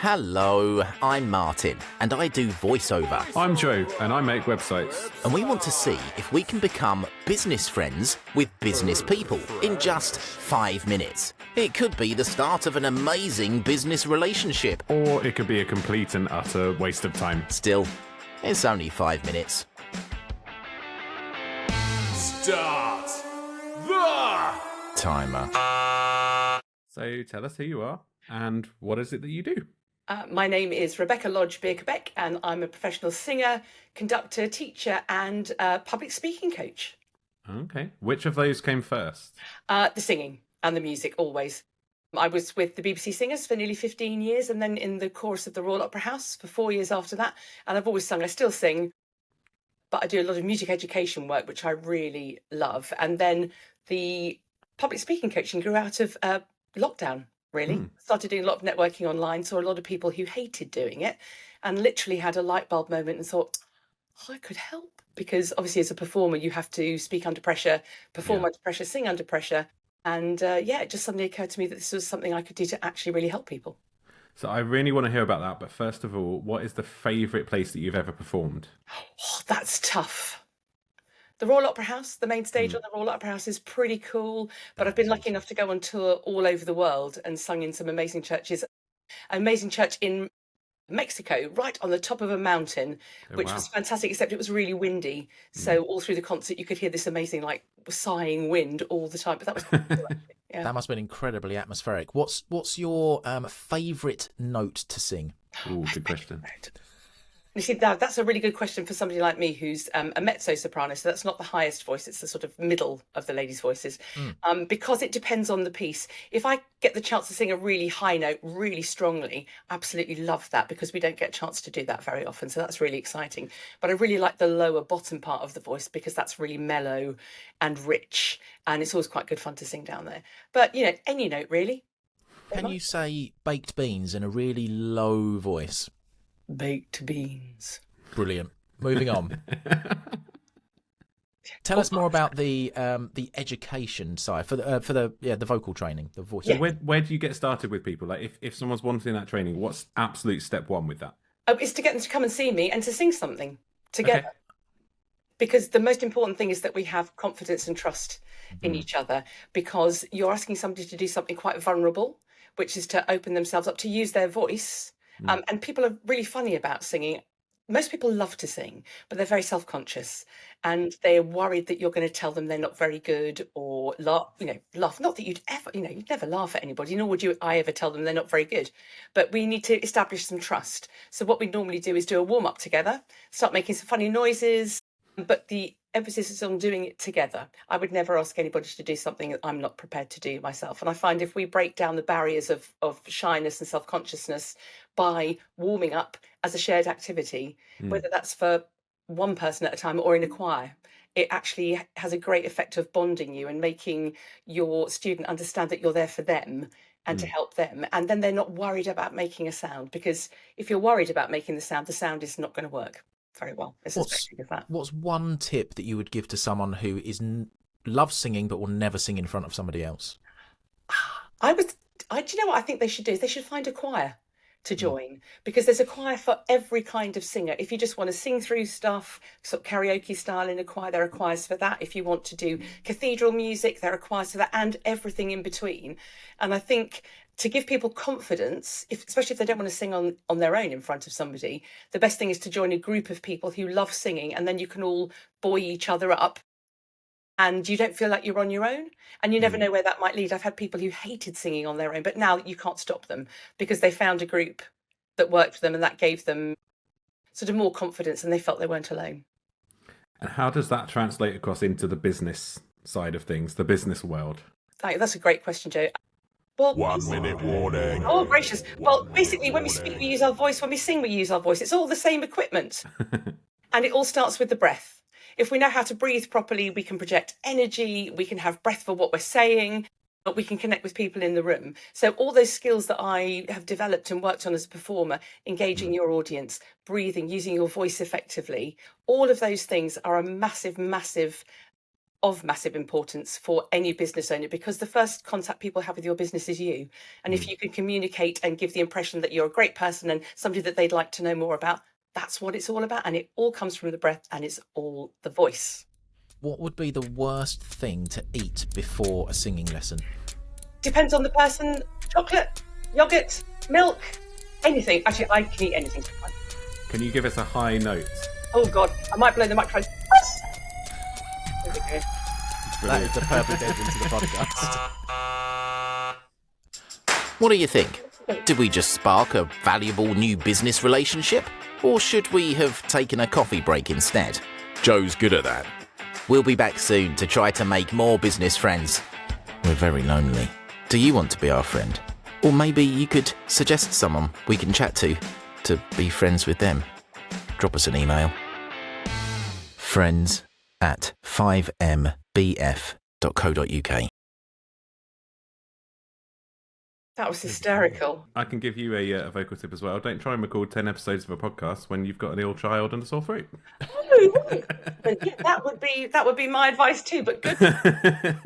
Hello, I'm Martin, and I do voiceover. I'm Joe, and I make websites. And we want to see if we can become business friends with business people in just 5 minutes. It could be the start of an amazing business relationship. Or it could be a complete and utter waste of time. Still, it's only 5 minutes. Start the Timer. So tell us who you are and what is it that you do? My name is Rebecca Lodge-Birkebaek, and I'm a professional singer, conductor, teacher, and public speaking coach. Okay. Which of those came first? The singing and the music, always. I was with the BBC Singers for nearly 15 years, and then in the chorus of the Royal Opera House for 4 years after that. And I've always sung. I still sing, but I do a lot of music education work, which I really love. And then the public speaking coaching grew out of lockdown. Really started doing a lot of networking online, saw a lot of people who hated doing it, and literally had a light bulb moment and thought, I could help. Because obviously as a performer, you have to speak under pressure, perform under pressure, sing under pressure. And it just suddenly occurred to me that this was something I could do to actually really help people. So I really want to hear about that. But first of all, what is the favourite place that you've ever performed? Oh, that's tough. The Royal Opera House, the main stage on the Royal Opera House is pretty cool, but I've been lucky enough to go on tour all over the world and sung in some amazing churches. An amazing church in Mexico, right on the top of a mountain, which was fantastic, except it was really windy. So all through the concert, you could hear this amazing, like, sighing wind all the time. But that was cool, actually. Yeah. That must have been incredibly atmospheric. What's your favourite note to sing? Oh, good question. You see, that's a really good question for somebody like me who's a mezzo-soprano, so that's not the highest voice, it's the sort of middle of the ladies' voices, because it depends on the piece. If I get the chance to sing a really high note really strongly, I absolutely love that, because we don't get a chance to do that very often, so that's really exciting. But I really like the lower bottom part of the voice, because that's really mellow and rich, and it's always quite good fun to sing down there. But, you know, any note, really. Can you say baked beans in a really low voice? Baked beans. Brilliant. Moving on. Tell us more about the education side for the vocal training, the voice. So where do you get started with people? Like if someone's wanting that training, what's absolute step one with that? It's to get them to come and see me and to sing something together. Okay. Because the most important thing is that we have confidence and trust in each other, because you're asking somebody to do something quite vulnerable, which is to open themselves up, to use their voice. And people are really funny about singing. Most people love to sing, but they're very self-conscious, and they're worried that you're going to tell them they're not very good, or laugh. Not that you'd never laugh at anybody, nor would I ever tell them they're not very good. But we need to establish some trust. So what we normally do is do a warm-up together, start making some funny noises, but the emphasis is on doing it together. I would never ask anybody to do something that I'm not prepared to do myself. And I find if we break down the barriers of shyness and self-consciousness by warming up as a shared activity, whether that's for one person at a time or in a choir, it actually has a great effect of bonding you and making your student understand that you're there for them and to help them. And then they're not worried about making a sound, because if you're worried about making the sound is not going to work very well. What's one tip that you would give to someone who loves singing but will never sing in front of somebody else? Do you know what I think they should do? Is they should find a choir to join, because there's a choir for every kind of singer. If you just want to sing through stuff, sort of karaoke style in a choir, there are choirs for that. If you want to do cathedral music, there are choirs for that, and everything in between. And I think to give people confidence, especially if they don't want to sing on their own in front of somebody, the best thing is to join a group of people who love singing, and then you can all buoy each other up. And you don't feel like you're on your own, and you never know where that might lead. I've had people who hated singing on their own, but now you can't stop them, because they found a group that worked for them, and that gave them sort of more confidence, and they felt they weren't alone. And how does that translate across into the business side of things, the business world? That's a great question, Joe. Well, 1 minute warning. Oh, gracious. Well, basically, when we speak, we use our voice. When we sing, we use our voice. It's all the same equipment. And it all starts with the breath. If we know how to breathe properly, we can project energy, we can have breath for what we're saying, but we can connect with people in the room. So all those skills that I have developed and worked on as a performer, engaging your audience, breathing, using your voice effectively, all of those things are a massive, massive of massive importance for any business owner, because the first contact people have with your business is you. And if you can communicate and give the impression that you're a great person and somebody that they'd like to know more about, that's what it's all about. And it all comes from the breath, and it's all the voice. What would be the worst thing to eat before a singing lesson? Depends on the person. Chocolate, yogurt, milk, anything. Actually, I can eat anything. Can you give us a high note? Oh God, I might blow the microphone. There we go. That is the perfect ending to the podcast. What do you think? Did we just spark a valuable new business relationship? Or should we have taken a coffee break instead? Joe's good at that. We'll be back soon to try to make more business friends. We're very lonely. Do you want to be our friend? Or maybe you could suggest someone we can chat to be friends with them. Drop us an email. friends@5mbf.co.uk. That was hysterical. I can give you a vocal tip as well. Don't try and record 10 episodes of a podcast when you've got an ill child and a sore throat. Oh, yeah, that would be my advice too. But good.